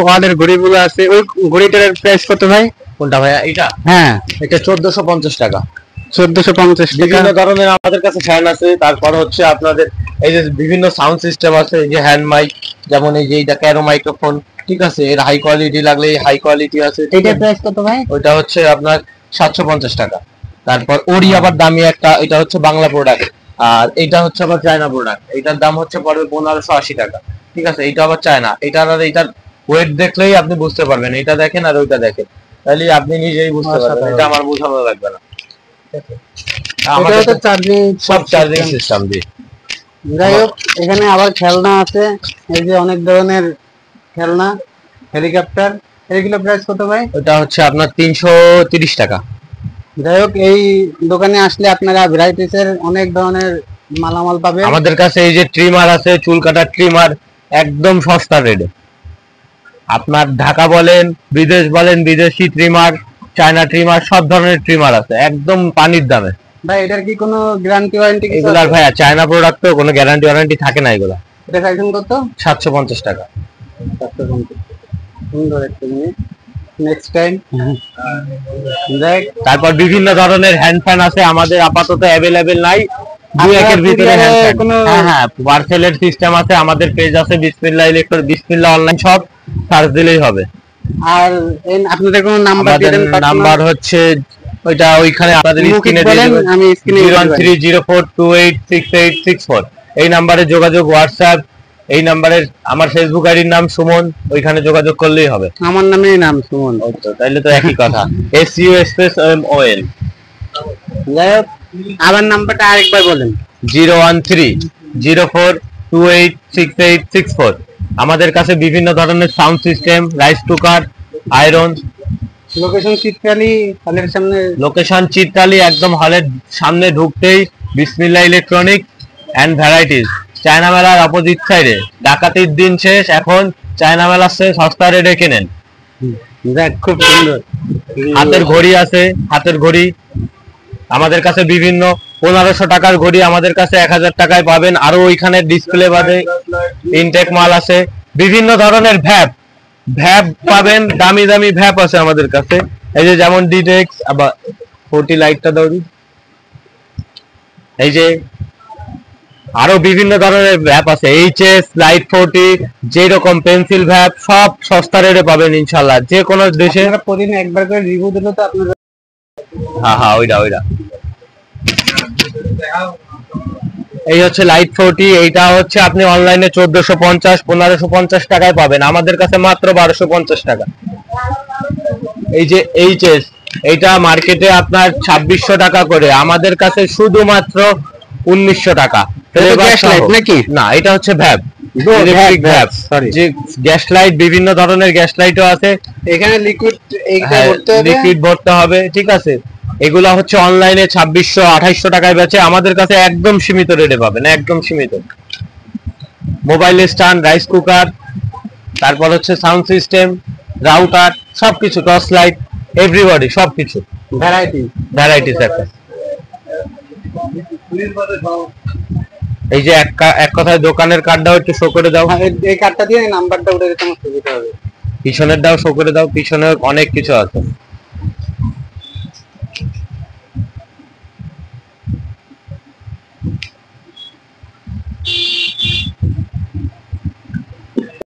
ওয়াটের ঘড়িগুলো আছে, ওই ঘড়িটার প্রাইস কত ভাই? কোনটা ভাইয়া? এটা হ্যাঁ, এটা 1450 টাকা। 1450 টাকা। বিভিন্ন ধরনের আমাদের কাছে ফ্যান আছে, তারপর হচ্ছে আপনাদের এই যে বিভিন্ন সাউন্ড সিস্টেম আছে, এই যে হ্যান্ড মাইক, যেমন এই যে এটা ক্যারো মাইক্রোফোন, ঠিক আছে, এর হাই কোয়ালিটি লাগলে হাই কোয়ালিটি আছে। এটার প্রাইস কত ভাই? ওইটা হচ্ছে আপনার 750 টাকা। তারপর ওরই আবার দামি একটা, এটা হচ্ছে বাংলা প্রোডাক্ট, আর এটা হচ্ছে আবার চায়না প্রোডাক্ট, এটার দাম হচ্ছে পড়বে 1580 টাকা, ঠিক আছে। এটা আবার চায়না, এটার আর এটার ওয়েট দেখলেই আপনি বুঝতে পারবেন, এটা দেখেন আর ওইটা দেখেন, তাহলে আপনি নিজেই বুঝতে পারবেন, এটা আমার বোঝানো লাগবে না। এটা তো চার্জিং, সব চার্জিং সিস্টেম দিয়ে। যাই হোক, এখানে আবার খেলনা আছে, এই যে অনেক ধরনের খেলনা, হেলিকপ্টার, এগুলো প্রাইস কত ভাই? ওটা হচ্ছে আপনার 330 টাকা। যাই হোক, এই দোকানে আসলে আপনারা ভ্যারাইটিস এর অনেক ধরনের মালামাল পাবেন। আমাদের কাছে এই যে ট্রিমার আছে, চুল কাটার ট্রিমার, একদম সস্তা রেটে। আপনার ঢাকা বলেন, বিদেশ বলেন, বিদেশি ট্রিমার, চায়না ট্রিমার, সব ধরনের ট্রিমার আছে একদম পানির দামে। ভাই এটার কি কোনো গ্যারান্টি ওয়ারেন্টি? এগুলার ভাইয়া চায়না প্রোডাক্ট তো কোনো গ্যারান্টি ওয়ারেন্টি থাকে না এগুলা। এটা সাইজন কত? 750 টাকা। 750। সুন্দর একটা জিনিস। Next time. তারপর বিভিন্ন ধরনের হ্যান্ড ফ্যান আছে আমাদের, আপাতত অ্যাভেলেবেল নাই, দুই একের ভিতরে হ্যান্ড ফ্যান। হ্যাঁ, পার্সেলের সিস্টেম আছে, আমাদের পেজ আছে বিসমিল্লাহ ইলেকট্রো, বিসমিল্লাহ অনলাইন শপ, সার্চ দিলেই হবে। আর আপনাদের কোনো নাম্বার দিবেন? নাম্বার হচ্ছে ওইটা ওইখানে আপনাদের স্ক্রিনে দিয়ে দেব, আমি স্ক্রিনে 01304286864। এই নম্বরে যোগাযোগ, হোয়াটসঅ্যাপ এই নম্বরে। আমার ফেসবুক আইডির নাম সুমন, ওইখানে যোগাযোগ করলেই হবে। আমার নামেই নাম সুমন। তো তাইলে তো একই কথা, SUSPACEMON। যাই হোক, আবার নাম্বারটা আরেকবার বলেন। 01304286864। আমাদের কাছে বিভিন্ন ধরনের sound system, rice cooker, iron. Location Chitrali হলের সামনে। লোকেশন চিত্রালী, একদম হলের সামনে ঢুকতেই বিসমিল্লাহ ইলেকট্রনিক এন্ড ভ্যারাইটিস, চায়না মেলার অপোজিট সাইডে। ডাকাতির দিন শেষ, এখন চায়না মেলার চেয়ে সস্তা রেটে কেনেন। দেখ, খুব সুন্দর। হাতের ঘড়ি আছে, হাতের ঘড়ি আমাদের কাছে বিভিন্ন 1500 টাকার ঘড়ি আমাদের কাছে 1000 টাকায় পাবেন। আরো ওইখানে ডিসপ্লে বাদে ইনটেক মাল আছে, বিভিন্ন ধরনের ভ্যাপ পাবেন, দামি দামি ভ্যাপ আছে আমাদের কাছে। এই যে যেমন ডিটেক্স, আবার 40 লাইটটা দাও, এই যে আরো বিভিন্ন ধরনের ভ্যাপ আছে, HS লাইট 40, যেরকম পেন্সিল ভ্যাপ, সব সস্তা রেটে পাবেন ইনশাআল্লাহ, যে কোনো দেশে। প্রতিদিন একবার করে রিভিউ দিলে তো আপনারা। হ্যাঁ, ওইটা এই হচ্ছে লাইট 40। এইটা হচ্ছে আপনি অনলাইনে 1450 1550 টাকায় পাবেন, আমাদের কাছে মাত্র 1250 টাকা। এই যে HS, এইটা মার্কেটে আপনার 2600 টাকা করে, আমাদের কাছে শুধুমাত্র 1900 টাকা। নাকি না, এটা হচ্ছে ভ্যাপ, ইলেকট্রিক ভ্যাপ, যে গ্যাস লাইট, বিভিন্ন ধরনের গ্যাস লাইটও আছে। এখানে লিকুইড ভরতে হবে, ঠিক আছে। এগুলা হচ্ছে অনলাইনে 2600 2800 টাকায় বেচে, আমাদের কাছে একদম সীমিত রেটে পাবেন, একদম সীমিত। মোবাইল স্ট্যান্ড, রাইস কুকার, তারপর হচ্ছে সাউন্ড সিস্টেম, রাউটার, সবকিছু, টর্চ লাইট, এভরিবডি, সবকিছু ভ্যারাইটিস একটা। এই যে এক কথায় দোকানের কার্ডটাও একটু শো করে দাও। এই কার্ডটা দিয়ে নাম্বারটা উঠে দিতে আমার সুবিধা হবে। পিছনের দাও, শো করে দাও, পিছনে অনেক কিছু আছে।